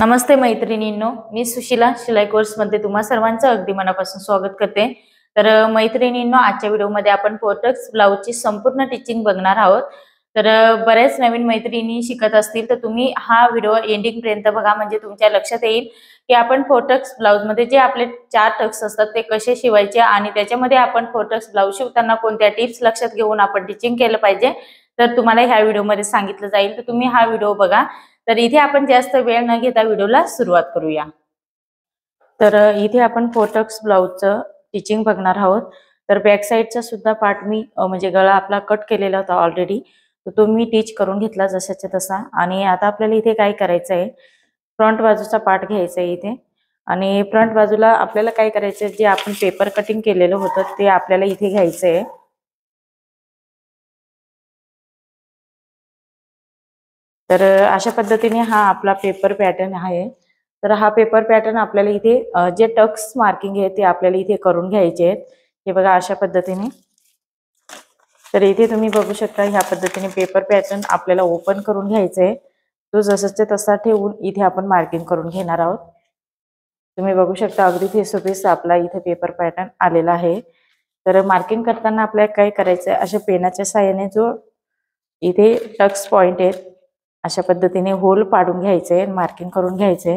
नमस्ते मैत्रिणींनो, मी सुशीला शिलाई कोर्समध्ये तुम्हा सर्वांचं अगदी मनापासून स्वागत करते। तर मैत्रिणींनो, आजच्या व्हिडिओमध्ये आपण फोर्टक्स ब्लाउजची संपूर्ण टीचिंग बघणार आहोत। तर बरेच नवीन मैत्रिणी शिकत असतील तर तुम्ही हा व्हिडिओ एंडिंग पर्यंत बघा, म्हणजे तुमच्या लक्षात येईल की आपण फोर्टक्स ब्लाउज मध्ये जे आपले 4 टक्स असतात ते कसे शिवायचे आणि त्याच्यामध्ये आपण फोर्टक्स ब्लाउज शिवताना कोणत्या टिप्स लक्षात घेऊन आपण टीचिंग केलं पाहिजे, तर तुम्हाला ह्या व्हिडिओमध्ये सांगितलं जाईल। तर तुम्ही हा व्हिडिओ बघा। तर इथे आपण जास्त वेळ न घेता व्हिडिओला सुरुवात करूया। तर इथे आपण फोर्टक्स ब्लाउजचं टीचिंग बघणार आहोत। तर बॅक साइडचा सुद्धा पार्ट मी म्हणजे गळा आपला कट केलेला होता ऑलरेडी, तर तो मी टीच करून घेतला जशाच्या तसा। आणि आता आपल्याला इथे काय करायचं आहे, फ्रंट बाजूचा पार्ट घ्यायचा आहे इथे। आणि फ्रंट बाजूला आपल्याला काय करायचं आहे, जे आपण पेपर कटिंग केलेलं होतं ते आपल्याला इथे घ्यायचं आहे। तर अशा पद्धतीने हा आपला पेपर पॅटर्न आहे। तर हा पेपर पॅटर्न आपल्याला इथे जे टक्स मार्किंग आहे ते आपल्याला इथे करून घ्यायचे आहेत। हे बघा अशा पद्धतीने। तर इथे तुम्ही बघू शकता ह्या पद्धतीने पेपर पॅटर्न आपल्याला ओपन करून घ्यायचा आहे। तो जसाच्या तसा ठेवून इथे आपण मार्किंग करून घेणार आहोत। तुम्ही बघू शकता अगदी फेस टू फेस आपला इथे पेपर पॅटर्न आलेला आहे। तर मार्किंग करताना आपल्याला काय करायचं आहे, अशा पेनाच्या साहाय्याने जो इथे टक्स पॉइंट आहेत अशा पद्धतीने होल पाडून घ्यायचे आणि मार्किंग करून घ्यायचे।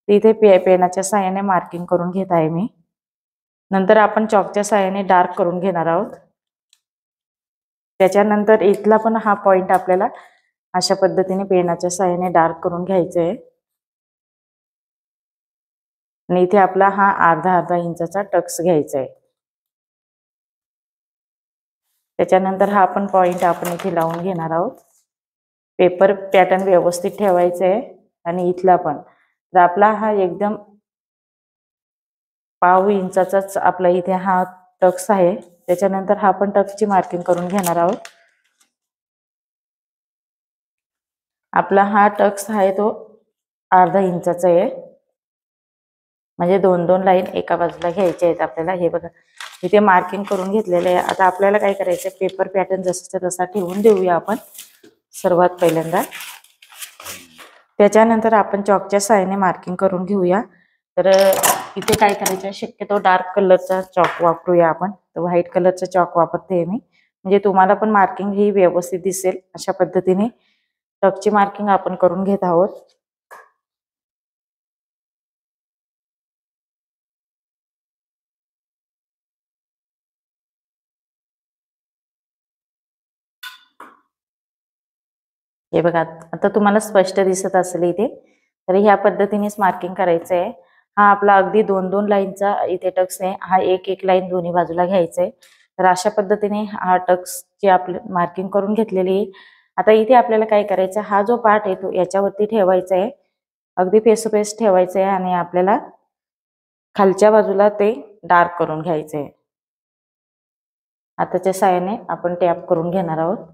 इथे पेनाच्या साहाय्याने मार्किंग करून घेत आहे मी। नंतर आपण चॉकच्या साहाय्याने डार्क करून घेणार आहोत। त्याच्यानंतर इथला पण हा पॉइंट आपल्याला अशा पद्धतीने पेनाच्या साहाय्याने डार्क करून घ्यायचे आहे। आणि इथे आपला हा अर्धा इंचाचा टक्स घ्यायचा आहे। त्याच्यानंतर हा आपण पॉइंट आपण इथे लावून घेणार आहोत। पेपर पॅटर्न व्यवस्थित ठेवायचं आहे। आणि इथला पण तर आपला हा एकदम पाव इंचाचाच आपला इथे हा टक्स आहे। त्याच्यानंतर हा पण टक्सची मार्किंग करून घेणार आहोत। आपला हा टक्स आहे तो अर्धा इंचाचा आहे, म्हणजे 2-2 लाईन एका बाजूला घ्यायचे आहेत आपल्याला। हे बघा इथे मार्किंग करून घेतलेलं आहे। आता आपल्याला काय करायचं, पेपर पॅटर्न जसाच्या तसा ठेवून देऊया आपण सर्वात पहिल्यांदा। त्याच्यानंतर आपण चॉकच्या साहाय्याने मार्किंग करून घेऊया। तर इथे काय करायचं, शक्यतो डार्क कलरचा चॉक वापरूया आपण। तर व्हाईट कलरचा चॉक वापरते मी, म्हणजे तुम्हाला पण मार्किंग ही व्यवस्थित दिसेल। अशा पद्धतीने टक्सची मार्किंग आपण करून घेत आहोत। हे बघा आता तुम्हाला स्पष्ट दिसत असेल इथे। तर ह्या पद्धतीनेच मार्किंग करायचं आहे। हा आपला अगदी 2-2 लाईनचा इथे टक्स आहे। हा एक लाईन दोन्ही बाजूला घ्यायचा आहे। तर अशा पद्धतीने हा टक्सची आपली मार्किंग करून घेतलेली आहे। आता इथे आपल्याला काय करायचं, हा जो पार्ट आहे तो याच्यावरती ठेवायचा आहे, अगदी फेस टू फेस ठेवायचं आहे। आणि आपल्याला खालच्या बाजूला ते डार्क करून घ्यायचं आहे। आताच्या साहाय्याने आपण टॅप करून घेणार आहोत।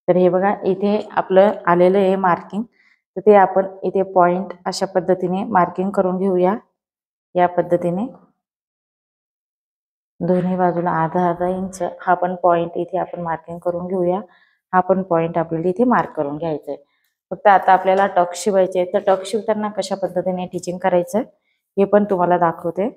तर हे बघा इथे आपलं आलेलं आहे मार्किंग। तर ते आपण इथे पॉइंट अशा पद्धतीने मार्किंग करून घेऊया। या पद्धतीने दोन्ही बाजूला अर्धा इंच हा पण पॉइंट इथे आपण मार्किंग करून घेऊया। हा पण पॉइंट आपल्याला इथे मार्क करून घ्यायचा आहे। फक्त आता आपल्याला टक्स शिवायचे, तर टक्स शिवताना कशा पद्धतीने टीचिंग करायचं हे पण तुम्हाला दाखवते।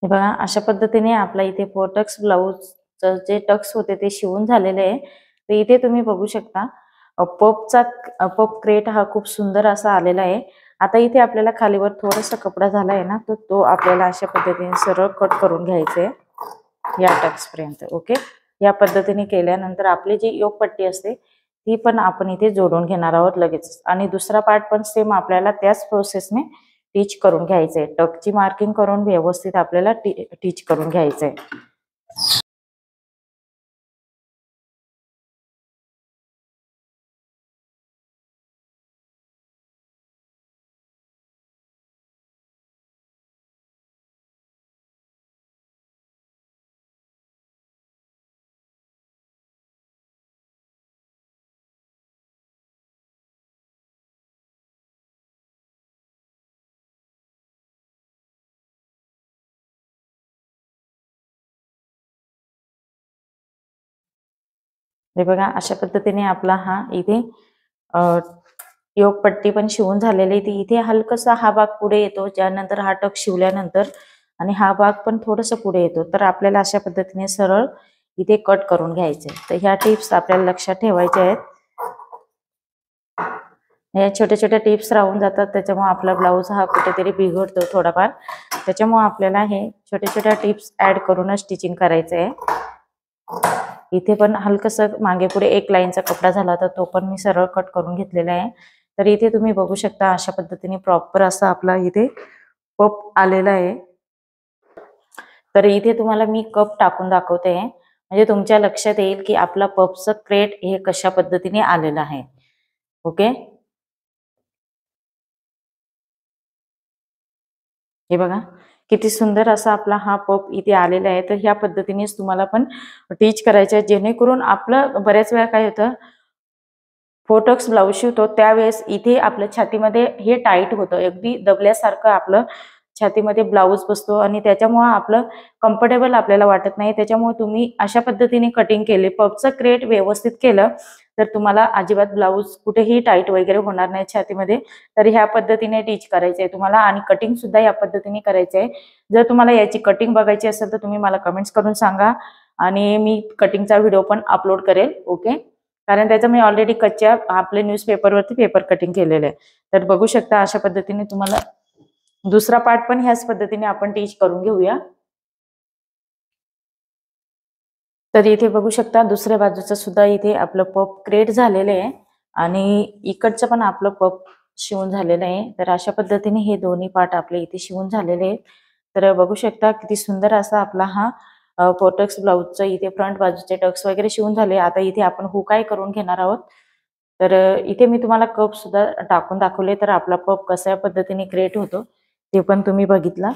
हे बघा अशा पद्धतीने आपला इथे पोटक्स ब्लाऊजचं जे टक्स होते ते शिवून झालेले आहे. तर इथे तुम्ही बघू शकता पपचा पप क्रेट हा खूप सुंदर असा आलेला आहे. आता इथे आपल्याला खालीवर थोडासा कपडा झाला आहे ना, तर तो आपल्याला अशा पद्धतीने सरळ कट करून घ्यायचा आहे या टक्स पर्यंत. ओके, या पद्धतीने केल्यानंतर आपली जी योगपट्टी असते ती पण आपण इथे जोडून घेणार आहोत लगेच. आणि दुसरा पार्ट पण सेम आपल्याला त्याच प्रोसेसने टीच करून घ्यायचंय. टकची मार्किंग करून व्यवस्थित आपल्याला टीच करून घ्यायचंय. हे बघा अशा पद्धतीने आपला हा इथे योगपट्टी पण शिवून झालेली ती इथे हलकसा हा भाग पुढे येतो, ज्यानंतर हा टक शिवल्यानंतर आणि हा भाग पण थोडस पुढे येतो. तर आपल्याला अशा पद्धतीने सरळ इथे कट करून घ्यायचे. तर ह्या टिप्स आपल्याला लक्षात ठेवायच्या आहेत. या छोट्या छोट्या टिप्स राहून जातात, त्याच्यामुळे आपला ब्लाऊज हा कुठेतरी बिघडतो थोडाफार. त्याच्यामुळे आपल्याला हे छोट्या छोट्या टिप्स ऍड करूनच स्टिचिंग करायचं आहे. इथे पण हलकसं मागे पुढे एक लाईनचा कपडा झाला तर तो पण मी सरळ कट करून घेतलेला आहे. तर इथे तुम्ही बघू शकता अशा पद्धतीने प्रॉपर असा आपला इथे पप आलेला आहे. तर इथे तुम्हाला मी कप टाकून दाखवते, म्हणजे तुमच्या लक्षात येईल की आपला पपचं क्रेट हे कशा पद्धतीने आलेलं आहे. ओके, हे बघा किती सुंदर असा आपला हा पप इथे आलेला आहे. तर ह्या पद्धतीनेच तुम्हाला पण टीच करायचं आहे, जेणेकरून आपलं बऱ्याच वेळा काय होतं फोटक्स ब्लाऊज शिवतो त्यावेळेस इथे आपल्या छातीमध्ये हे टाईट होतं, अगदी दबल्यासारखं आपलं छातीमध्ये ब्लाऊज बसतो आणि त्याच्यामुळे आपलं कम्फर्टेबल आपल्याला वाटत नाही. त्याच्यामुळे तुम्ही अशा पद्धतीने कटिंग केले, पपचं क्रेट व्यवस्थित केलं तर तुम्हाला अजिबात ब्लाऊज कुठेही टाईट वगैरे होणार नाही छातीमध्ये. तर ह्या पद्धतीने टीच करायचं आहे तुम्हाला आणि कटिंग सुद्धा या पद्धतीने करायचं आहे. जर तुम्हाला याची कटिंग बघायची असेल तर तुम्ही मला कमेंट्स करून सांगा आणि मी कटिंगचा व्हिडिओ पण अपलोड करेल. ओके, कारण त्याचं मी ऑलरेडी कच्च्या आपले न्यूजपेपरवरती पेपर कटिंग केलेलं आहे. तर बघू शकता अशा पद्धतीने तुम्हाला दुसरा पार्ट पण ह्याच पद्धतीने आपण टीच करून घेऊया. तर इथे बघू शकता दुसऱ्या बाजूचं सुद्धा इथे आपलं पप क्रिएट झालेलं आहे आणि इकडचं पण आपलं पप शिवून झालेलं आहे. तर अशा पद्धतीने हे दोन्ही पार्ट आपले इथे शिवून झालेले आहेत. तर बघू शकता किती सुंदर असा आपला हा पोटक्स ब्लाऊजचं इथे फ्रंट बाजूचे टक्स वगैरे शिवून झाले. आता इथे आपण हुकाई करून घेणार आहोत. तर इथे मी तुम्हाला कप सुद्धा टाकून दाखवले, तर आपला पप कशा पद्धतीने क्रिएट होतो ते पण तुम्ही बघितला.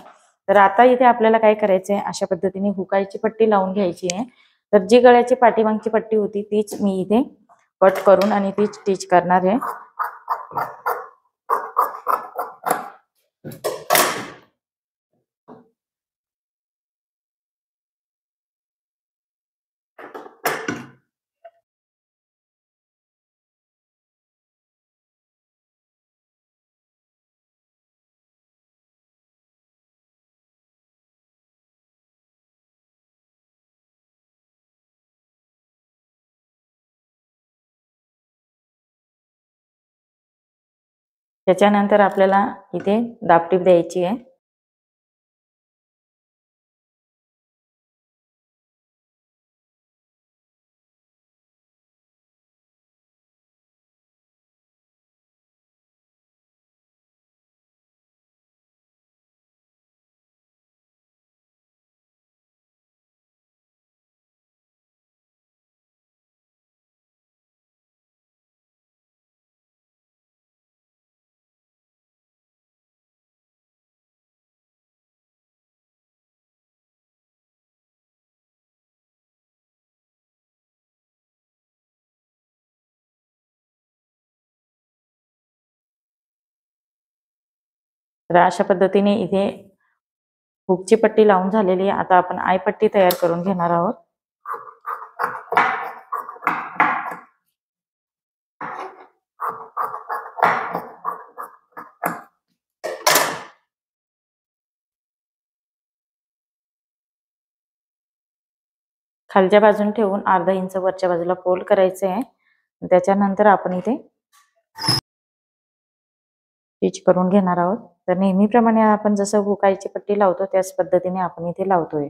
तर आता इथे आपल्याला काय करायचंय, अशा पद्धतीने हुकायची पट्टी लावून घ्यायची आहे. तर जी गळ्याची पाठीमागची पट्टी होती तीच मी इथे कट करून आणि तीच स्टिच करणार आहे. त्याच्यानंतर आपल्याला इथे दाबटीप द्यायची आहे. तर अशा पद्धतीने इथे हुकची पट्टी लावून झालेली आहे. आता आपण आय पट्टी तयार करून घेणार आहोत. खालच्या बाजूने ठेवून अर्धा इंच वरच्या बाजूला फोल्ड करायचे आहे. त्याच्यानंतर आपण इथे स्टिच करून घेणार आहोत. तर नेहमीप्रमाणे आपण जसं हुकायची पट्टी लावतो त्याच पद्धतीने आपण इथे लावतोय.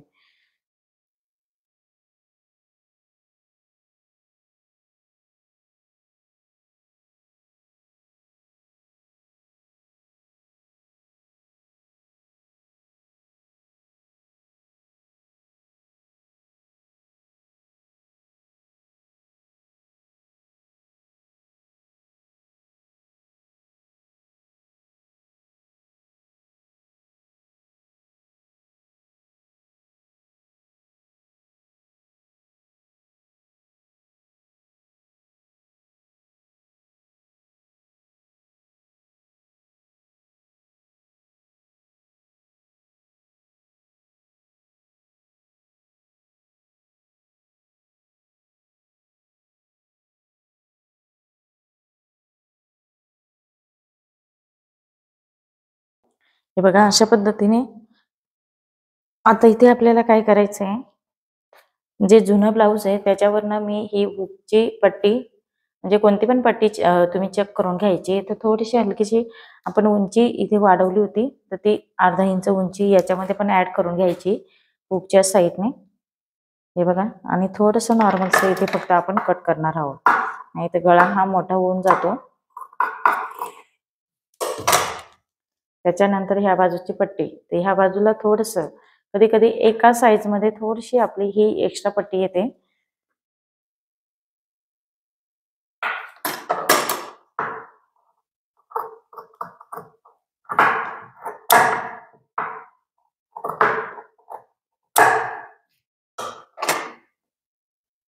हे बघा अशा पद्धतीने आता इथे आपल्याला काय करायचं आहे, जे जुनं ब्लाऊज आहे त्याच्यावरनं मी ही हुकची पट्टी म्हणजे कोणती पण पट्टी तुम्ही चेक करून घ्यायची. तर थोडीशी हलकीशी आपण उंची इथे वाढवली होती तर ती अर्धा इंच उंची याच्यामध्ये पण ऍड करून घ्यायची हुकच्या साईडने. हे बघा आणि थोडंसं नॉर्मलचं इथे फक्त आपण कट करणार आहोत, नाही तर गळा हा मोठा होऊन जातो. त्याच्यानंतर ह्या बाजूची पट्टी तर ह्या बाजूला थोडंसं कधी कधी एका साईज मध्ये थोडीशी आपली ही एक्स्ट्रा पट्टी येते.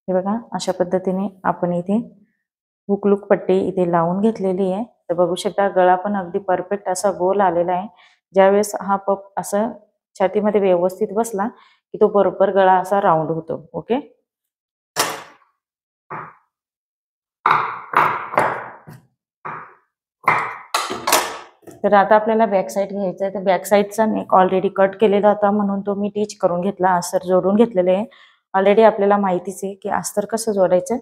हे बघा अशा पद्धतीने आपण इथे हुकलूक पट्टी इथे लावून घेतलेली आहे. तर बघू शकता गळा पण अगदी परफेक्ट असा गोल आलेला आहे. ज्यावेळेस हा पप असं छातीमध्ये व्यवस्थित बसला की तो बरोबर गळा असा राऊंड होतो. ओके. तर आता आपल्याला बॅक साईड घ्यायचा आहे. तर बॅक साईडचा नेक ऑलरेडी कट केलेला होता म्हणून तो मी टिच करून घेतला. अस्तर जोडून घेतलेले आहे. ऑलरेडी आपल्याला माहितीच आहे की अस्तर कसं जोडायचं.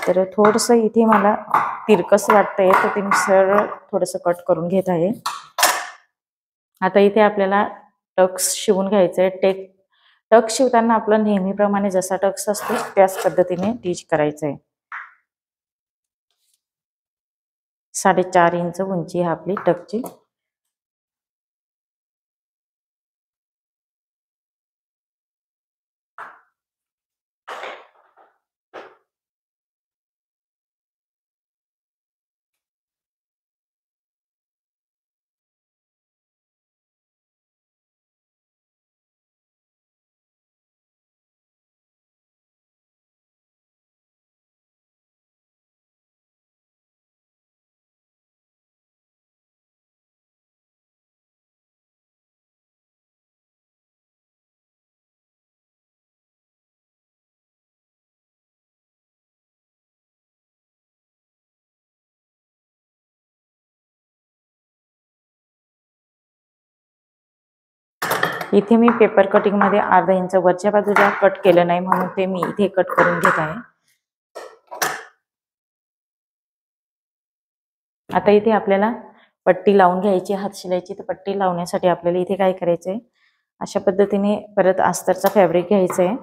तर थोडंसं इथे मला तिरकस वाटतंय तर ते मी सरळ थोडंसं कट करून घेत आहे. आता इथे आपल्याला टक्स शिवून घ्यायचंय. टक्स शिवताना आपलं नेहमीप्रमाणे जसा टक्स असतो त्याच पद्धतीने टिच करायचं आहे. 4.5 इंच उंची आहे आपली टक्सची. इथे मी पेपर कटिंग मध्ये अर्धा इंच वरच्या बाजूला कट केलं नाही म्हणून ते मी इथे कट करून घेत आहे. आता इथे आपल्याला पट्टी लावून घ्यायची हात शिलाईची. तर पट्टी लावण्यासाठी आपल्याला इथे काय करायचंय, अशा पद्धतीने परत अस्तरचा फॅब्रिक घ्यायचंय.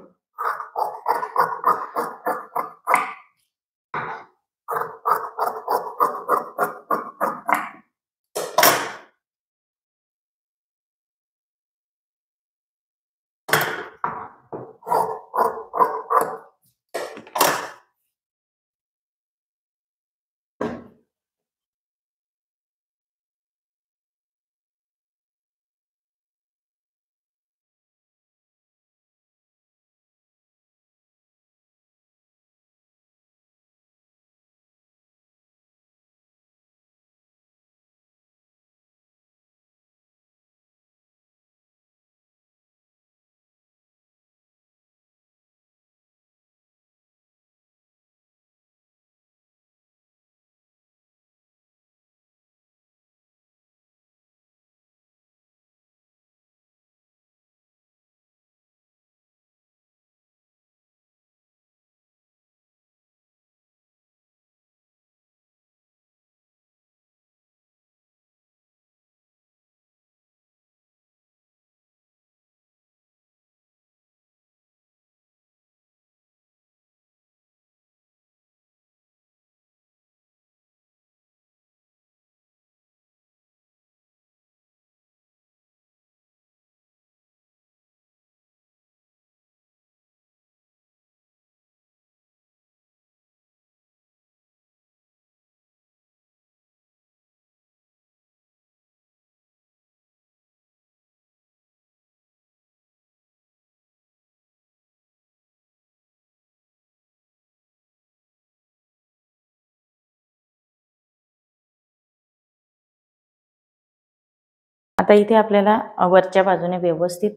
आता इथे आपल्याला वरच्या बाजूने व्यवस्थित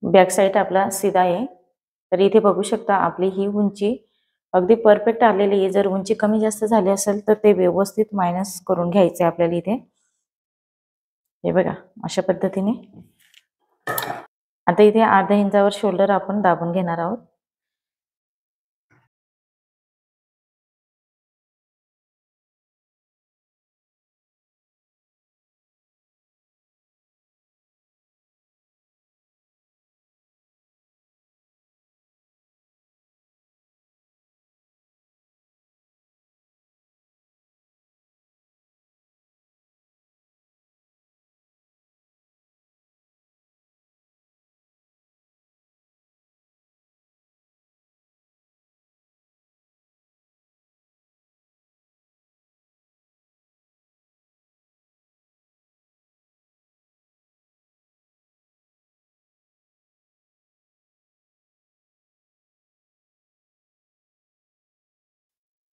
बॅक साईड आपला सीधा आहे. तर इथे बघू शकता आपली ही उंची अगदी परफेक्ट आलेली आहे. जर उंची कमी जास्त झाली असेल तर ते व्यवस्थित मायनस करून घ्यायचे आपल्याला इथे. हे बघा अशा पद्धतीने. आता इथे अर्ध्या इंचावर शोल्डर आपण दाबून घेणार आहोत.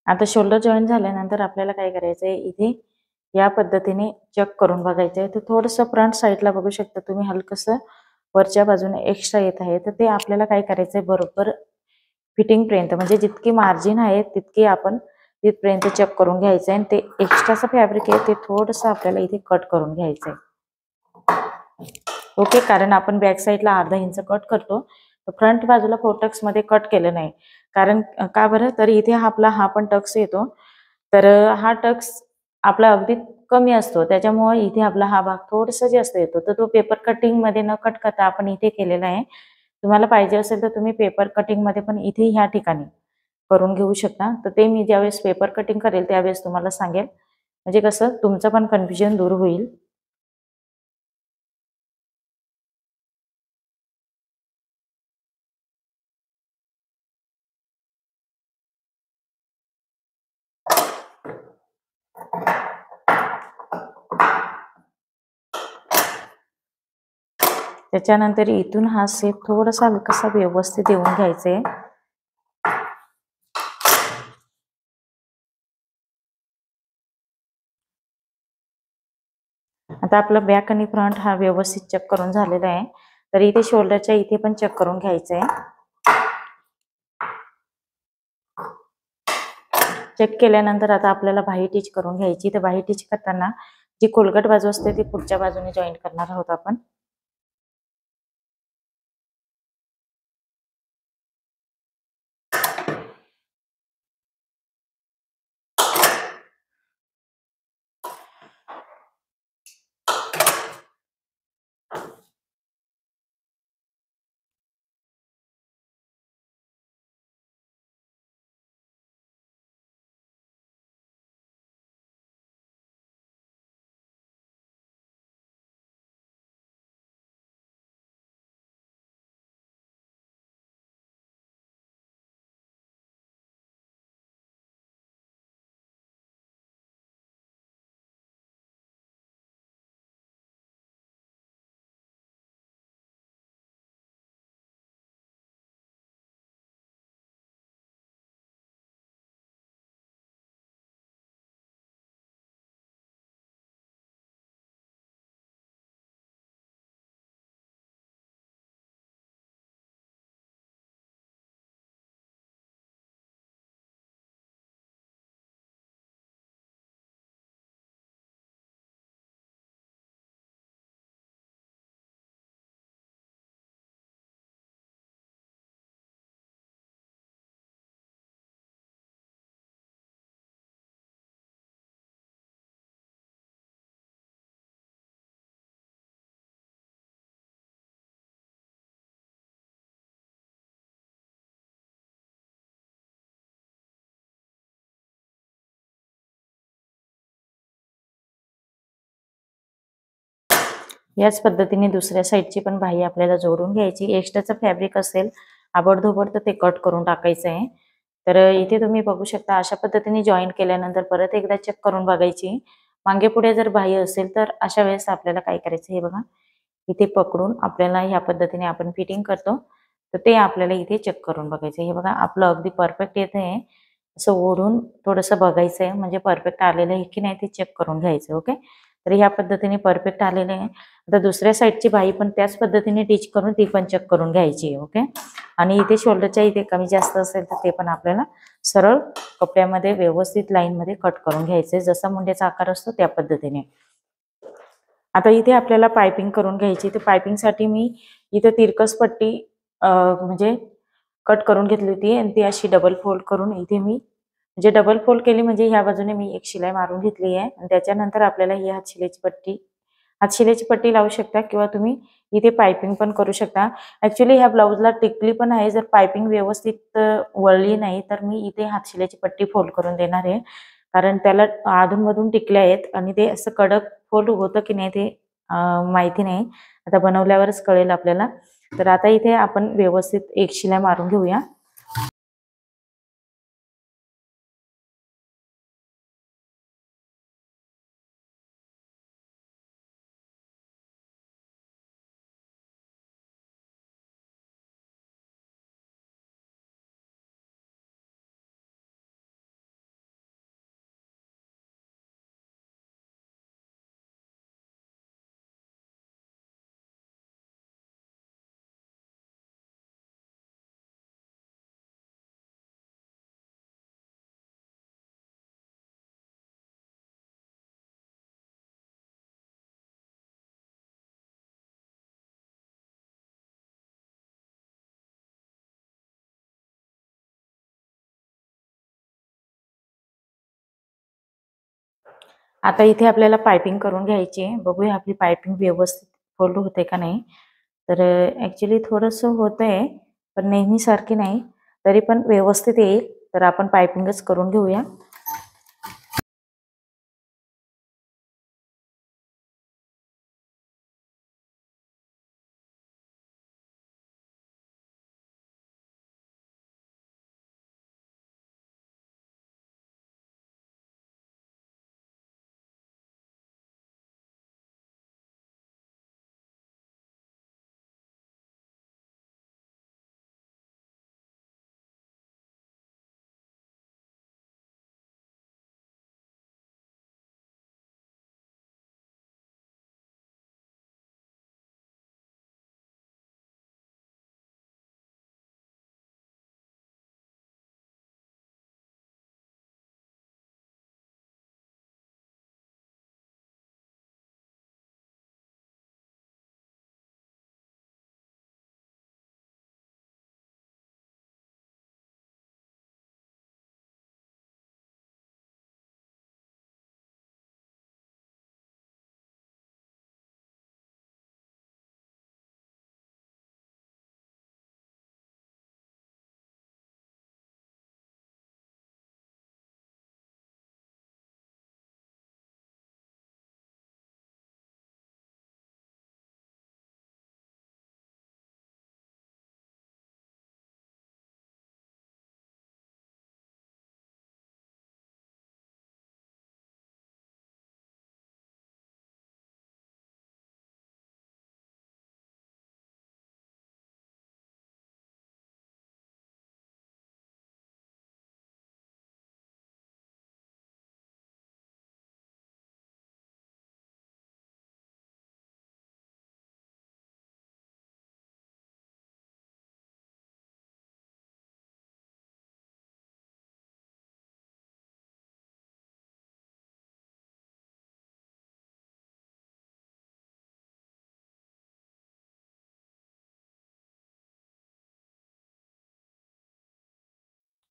आता शोल्डर जॉईन झाल्यानंतर आपल्याला काय करायचं आहे, इथे या पद्धतीने चेक करून बघायचं आहे. तर थोडंसं फ्रंट साईडला बघू शकता तुम्ही हलकंसं वरच्या बाजूने एक्स्ट्रा येत आहे. तर ते आपल्याला काय करायचं आहे, बरोबर फिटिंगपर्यंत म्हणजे जितकी मार्जिन आहे तितकी आपण तिथपर्यंत चेक करून घ्यायचं आहे. आणि ते एक्स्ट्राचं फॅब्रिक आहे ते थोडंसं आपल्याला इथे कट करून घ्यायचं आहे. ओके, कारण आपण बॅक साईडला अर्धा इंच कट करतो. तर फ्रंट बाजूला फोर्टक्समध्ये कट केलं नाही. कारण का बरं, तर इथे आपला हा पण टक्स येतो. तर हा टक्स आपला अगदी कमी असतो. त्याच्यामुळे इथे आपला हा भाग थोडासा जास्त येतो. तर तो पेपर कटिंगमध्ये न कट करता आपण इथे केलेला आहे. तुम्हाला पाहिजे असेल तर तुम्ही पेपर कटिंगमध्ये पण इथे ह्या ठिकाणी करून घेऊ शकता. तर ते मी ज्यावेळेस पेपर कटिंग करेल त्यावेळेस तुम्हाला सांगेल. म्हणजे कसं तुमचं पण कन्फ्युजन दूर होईल. त्याच्यानंतर इथून हा शेप थोडासा हलकासा व्यवस्थित देऊन घ्यायचा आहे. आता आपला बॅक आणि फ्रंट हा व्यवस्थित चेक करून झालेला आहे. तर इथे शोल्डरच्या इथे पण चेक करून घ्यायचं आहे. चेक केल्यानंतर आता आपल्याला बाही टिच करून घ्यायची. तर बाही टिच करताना जी खोलगट बाजू असते ती पुढच्या बाजूने जॉईन करणार आहोत आपण. याच पद्धतीने दुसऱ्या साईडची पण बाही आपल्याला जोडून घ्यायची. एक्स्ट्राचं फॅब्रिक असेल आबडधोबड तर ते कट करून टाकायचं आहे. तर इथे तुम्ही बघू शकता अशा पद्धतीने जॉईन केल्यानंतर परत एकदा चेक करून बघायची. मागे पुढे जर बाही असेल तर अशा वेळेस आपल्याला काय करायचं, हे बघा इथे पकडून आपल्याला ह्या पद्धतीने आपण फिटिंग करतो तर ते आपल्याला इथे चेक करून बघायचं. हे बघा आपलं अगदी परफेक्ट येत आहे. असं ओढून थोडंसं बघायचं आहे म्हणजे परफेक्ट आलेलं आहे की नाही ते चेक करून घ्यायचं. ओके, तर ह्या पद्धतीने परफेक्ट आलेले आहे. आता दुसऱ्या साईडची बाही पण त्याच पद्धतीने टिच करून ती पण चेक करून घ्यायची आहे. ओके. आणि इथे शोल्डरच्या इथे कमी जास्त असेल तर ते पण आपल्याला सरळ कपड्यामध्ये व्यवस्थित लाईन मध्ये कट करून घ्यायचे, जसा मुंड्याचा आकार असतो त्या पद्धतीने. आता इथे आपल्याला पायपिंग करून घ्यायची. तर पायपिंगसाठी मी इथे तिरकस पट्टी म्हणजे कट करून घेतली होती आणि ती अशी डबल फोल्ड करून इथे मी म्हणजे डबल फोल्ड केली, म्हणजे ह्या बाजूने मी एक शिलाई मारून घेतली आहे आणि त्याच्यानंतर आपल्याला ही हातशिलाईची पट्टी लावू शकता किंवा तुम्ही इथे पायपिंग पण करू शकता. ऍक्च्युली ह्या ब्लाऊजला टिकली पण आहे. जर पायपिंग व्यवस्थित वळली नाही तर मी इथे हातशिलाईची पट्टी फोल्ड करून देणार आहे, कारण त्याला अधूनमधून टिकल्या आहेत आणि ते असं कडक फोल्ड होतं की नाही ते माहिती नाही. आता बनवल्यावरच कळेल आपल्याला. तर आता इथे आपण व्यवस्थित एक शिलाई मारून घेऊया. आता इथे आपल्याला पायपिंग करून घ्यायची आहे. बघूया आपली पायपिंग व्यवस्थित फोल्ड होते का नाही. तर ऍक्च्युली थोडंसं होतंय पण नेहमी सारखी नाही, तरी पण व्यवस्थित येईल. तर आपण पायपिंगच करून घेऊया.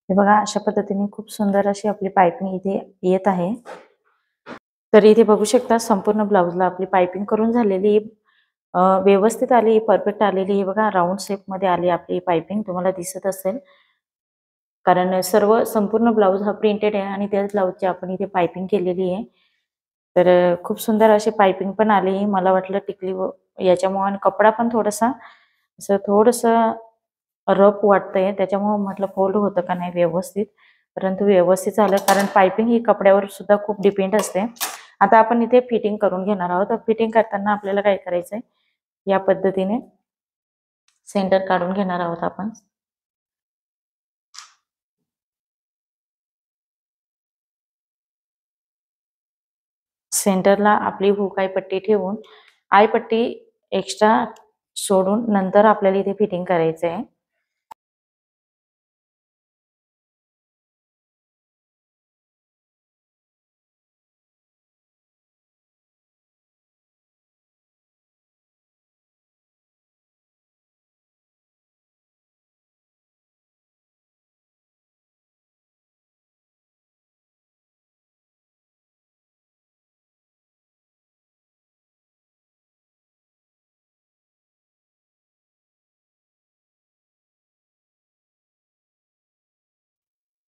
हे बघा अशा पद्धतीने खूप सुंदर अशी आपली पायपिंग इथे येत आहे. तर इथे बघू शकता संपूर्ण ब्लाऊजला आपली पायपिंग करून झालेली व्यवस्थित आली, परफेक्ट आलेली. हे बघा राऊंड शेप मध्ये आली आपली पायपिंग, तुम्हाला दिसत असेल. कारण सर्व संपूर्ण ब्लाऊज हा प्रिंटेड आहे आणि त्याच ब्लाऊजची आपण इथे पायपिंग केलेली आहे. तर खूप सुंदर अशी पायपिंग पण आली. मला वाटलं टिकली याच्यामुळे, आणि कपडा पण थोडासा असं थोडंसं रफ वाटतंय, त्याच्यामुळे म्हटलं फोल्ड होतं का नाही व्यवस्थित. परंतु व्यवस्थित झालं, कारण पायपिंग ही कपड्यावर सुद्धा खूप डिपेंड असते. आता आपण इथे फिटिंग करून घेणार आहोत. तर फिटिंग करताना आपल्याला काय करायचंय, या पद्धतीने सेंटर काढून घेणार आहोत आपण. सेंटरला आपली हुक आय पट्टी ठेवून आय पट्टी एक्स्ट्रा सोडून नंतर आपल्याला इथे फिटिंग करायचं आहे.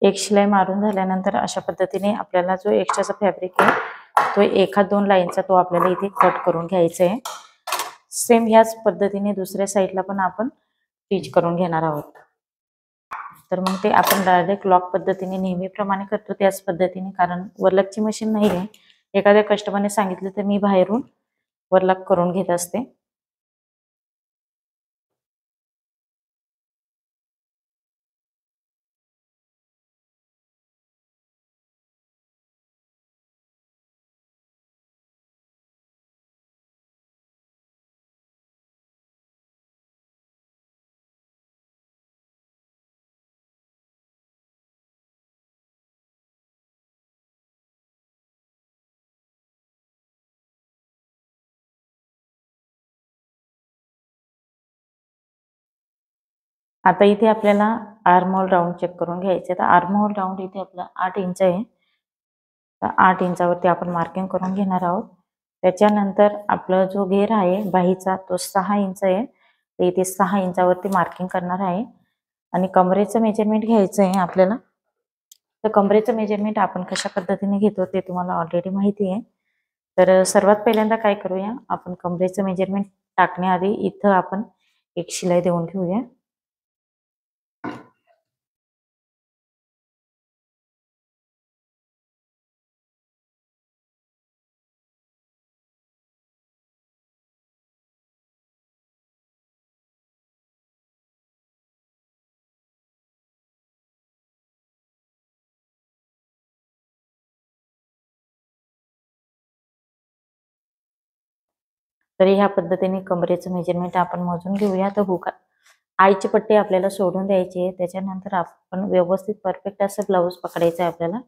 एक शिलाई मारून झाल्यानंतर अशा पद्धतीने आपल्याला जो एक्स्ट्राचा फॅब्रिक आहे तो एखाद 2 लाईनचा तो आपल्याला इथे कट करून घ्यायचा आहे. सेम ह्याच पद्धतीने दुसऱ्या साईडला पण आपण स्टिच करून घेणार आहोत. तर मग ते आपण डायरेक्ट लॉक पद्धतीने नेहमीप्रमाणे करतो त्याच पद्धतीने, कारण वरलॉकची मशीन नाही आहे. एखाद्या कस्टमरने सांगितलं तर मी बाहेरून वरलॉक करून घेत असते. आता इथे आपल्याला आर्महोल राऊंड चेक करून घ्यायचे. तर आर्महोल राऊंड इथे आपला 8 इंच आहे. तर 8 इंचावरती आपण मार्किंग करून घेणार आहोत. त्याच्यानंतर आपला जो घेर आहे बाहीचा तो 6 इंच आहे. तर इथे 6 इंचावरती मार्किंग करणार आहे आणि कमरेचं मेजरमेंट घ्यायचं आहे आपल्याला. तर कमरेचं मेजरमेंट आपण कशा पद्धतीने घेतो ते तुम्हाला ऑलरेडी माहिती आहे. तर सर्वात पहिल्यांदा काय करूया, आपण कमरेचं मेजरमेंट टाकण्याआधी इथं आपण एक शिलाई देऊन घेऊया. तर ह्या पद्धतीने कमरेचं मेजरमेंट आपण मोजून घेऊया. तर हुक आईची पट्टी आपल्याला सोडून द्यायची आहे. त्याच्यानंतर आपण व्यवस्थित परफेक्ट असं ब्लाऊज पकडायचं आहे आपल्याला.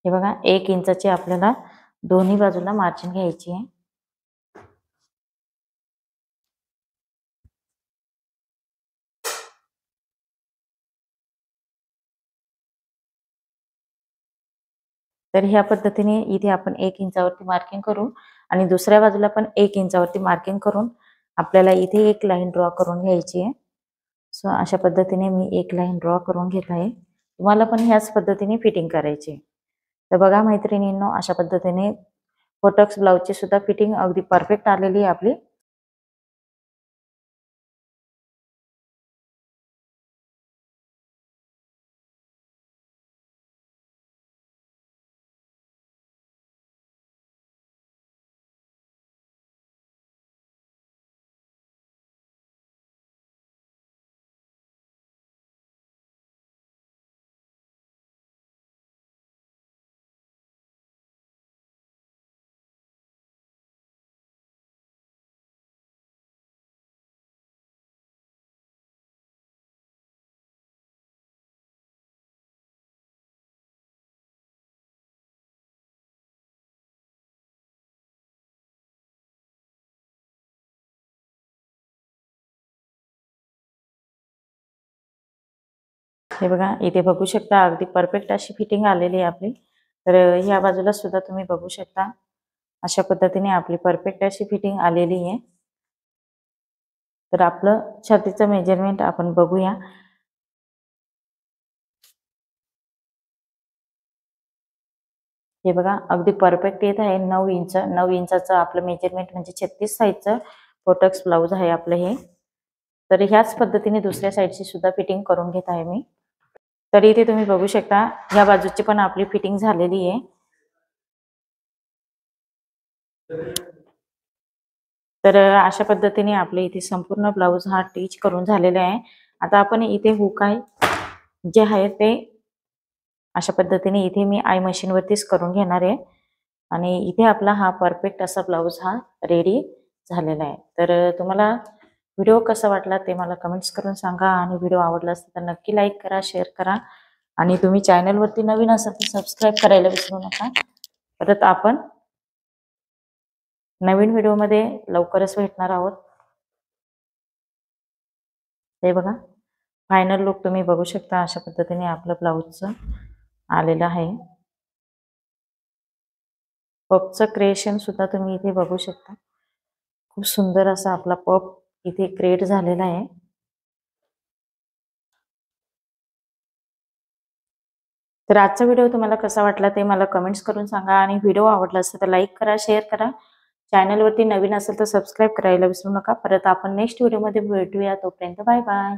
हे बघा 1 इंचाची आपल्याला दोन्ही बाजूला मार्जिन घ्यायची आहे. तर ह्या पद्धतीने इथे आपण 1 इंचावरती मार्किंग करू आणि दुसऱ्या बाजूला पण 1 इंचावरती मार्किंग करून आपल्याला इथे एक लाईन ड्रॉ करून घ्यायची आहे. सो अशा पद्धतीने मी एक लाईन ड्रॉ करून घेत आहे. तुम्हाला पण ह्याच पद्धतीने फिटिंग करायची. तर बघा मैत्रिणींनो, अशा पद्धतीने फोटक्स ब्लाउजची सुद्धा फिटिंग अगदी परफेक्ट आलेली आहे आपली. हे बघा इथे बघू शकता अगदी परफेक्ट अशी फिटिंग आलेली आहे आपली. तर ह्या बाजूला सुद्धा तुम्ही बघू शकता अशा पद्धतीने आपली परफेक्ट अशी फिटिंग आलेली आहे. तर आपलं छातीचं मेजरमेंट आपण बघूया. हे बघा अगदी परफेक्ट येत आहे. 9 इंच 9 इंचाचं आपलं मेजरमेंट म्हणजे 36 साईजचं फोटक्स ब्लाऊज आहे आपलं हे. तर ह्याच पद्धतीने दुसऱ्या साईडची सुद्धा फिटिंग करून घेत आहे मी. तर इथे तुम्ही बघू शकता ह्या बाजूची पण आपली फिटिंग झालेली आहे. तर अशा पद्धतीने आपले इथे संपूर्ण ब्लाऊज हा टिच करून झालेला आहे। आता आपण इथे हुक आहे जे आहे ते अशा पद्धतीने इथे मी आई मशीन वरतीच करून घेणार आहे आणि इथे आपला हा परफेक्ट असा ब्लाऊज हा रेडी झालेला आहे। तर तुम्हाला व्हिडिओ कसा वाटला ते मला कमेंट्स करून सांगा आणि व्हिडिओ आवडला असेल तर नक्की लाईक करा, शेअर करा आणि तुम्ही चॅनल वरती नवीन असाल तर सबस्क्राइब करायला विसरू नका। परत आपण नवीन व्हिडिओ मध्ये लवकरच भेटणार आहोत। हे बघा फायनल लुक तुम्ही बघू शकता, अशा पद्धतीने आपलं ब्लाऊजचं आलेलं आहे। पफचं क्रिएशन सुद्धा तुम्ही इथे बघू शकता, खूप सुंदर असा आपला पफ इथे क्रिएट झालेला आहे। तर आजचा व्हिडिओ तुम्हाला कसा वाटला ते मला कमेंट्स करून सांगा आणि व्हिडिओ आवडला असेल तर लाईक करा, शेअर करा। चॅनल वरती नवीन असेल तर सबस्क्राइब करायला विसरू नका। परत आपण नेक्स्ट व्हिडिओ मध्ये भेटूया, तोपर्यंत बाय बाय।